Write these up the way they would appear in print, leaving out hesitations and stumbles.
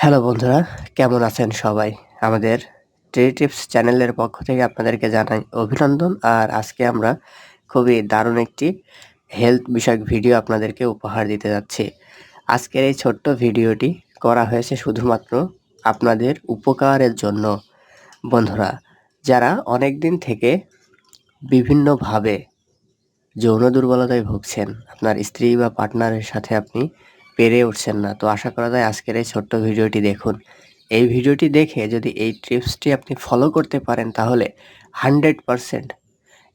Hello বন্ধুরা, কেমন আছেন সবাই? আমাদের ট্রি টিপস চ্যানেলের পক্ষ থেকে আপনাদেরকে জানাই অভিনন্দন। আর আজকে আমরা খুবই দারুণ একটি হেলথ বিষয়ক ভিডিও আপনাদেরকে উপহার দিতে যাচ্ছি। আজকের এই ছোট্ট ভিডিওটি করা হয়েছে শুধুমাত্র আপনাদের উপকারের জন্য। বন্ধুরা, যারা অনেক দিন থেকে বিভিন্নভাবে যৌন দুর্বলতায় ভুগছেন, আপনার স্ত্রী বা পার্টনারের সাথে আপনি পেরে উঠছেন না, তো আশা করা যায় আজকের এই ছোট্ট ভিডিওটি দেখুন। এই ভিডিওটি দেখে যদি এই টিপসটি আপনি ফলো করতে পারেন তাহলে 100%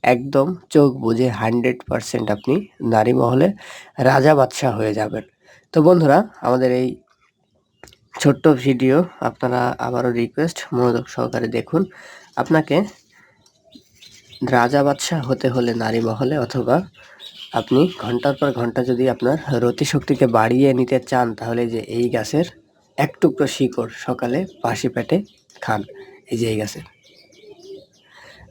একদম চোখ বুজে 100% আপনি নারী মহলে রাজা বাদশাহ হয়ে যাবেন। তো বন্ধুরা, আমাদের এই ছোট্ট ভিডিও আপনারা আবারও রিকোয়েস্ট মনোযোগ সহকারে দেখুন। আপনাকে রাজা বাদশাহ হতে হলে নারী মহলে, অথবা আপনি ঘন্টার পর ঘন্টা যদি আপনার রতি শক্তিকে বাড়িয়ে নিতে চান, তাহলে যে এই গাছের এক টুকরো শিকড় সকালে বাসি পেটে খান। এই যে এই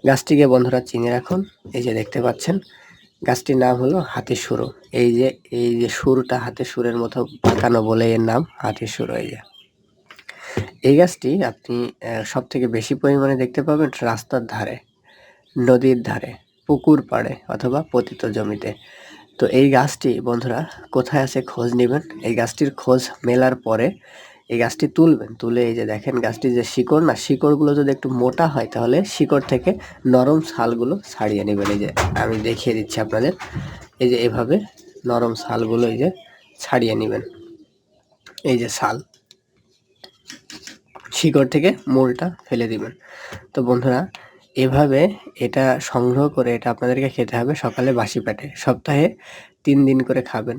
গাছটিকে বন্ধুরা চিনে রাখুন। এই যে দেখতে পাচ্ছেন, গাছটির নাম হলো হাতির সুরো। এই যে সুরটা হাতের সুরের মতো পাকানো বলে এর নাম হাতির সুরো। এই গাছটি আপনি সব থেকে বেশি পরিমাণে দেখতে পাবেন রাস্তার ধারে, নদীর ধারে, পুকুর পাড়ে অথবা পতিত জমিতে। তো এই গাছটি বন্ধুরা কোথায় আছে খোঁজ নেবেন। এই গাছটির খোঁজ মেলার পরে এই গাছটি তুলবেন। তুলে এই যে দেখেন গাছটির যে শিকড়, না শিকড়গুলো যদি একটু মোটা হয় তাহলে শিকড় থেকে নরম ছালগুলো ছাড়িয়ে নেবেন। এই যে আমি দেখিয়ে দিচ্ছি আপনাদের, এই যে এভাবে নরম ছালগুলো এই যে ছাড়িয়ে নেবেন। এই যে ছাল, শিকড় থেকে মূলটা ফেলে দিবেন। তো বন্ধুরা, এভাবে এটা সংগ্রহ করে এটা আপনাদেরকে খেতে হবে সকালে বাসি পেটে। সপ্তাহে 3 দিন করে খাবেন।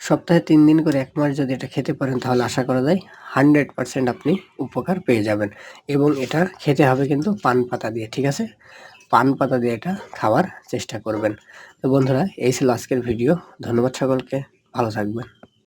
সপ্তাহে 3 দিন করে 1 মাস যদি এটা খেতে পারেন তাহলে আশা করা যায় 100% আপনি উপকার পেয়ে যাবেন। এবং এটা খেতে হবে কিন্তু পান পাতা দিয়ে, ঠিক আছে? পান পাতা দিয়ে এটা খাওয়ার চেষ্টা করবেন। তো বন্ধুরা, এই ছিল আজকের ভিডিও। ধন্যবাদ সকলকে, ভালো থাকবেন।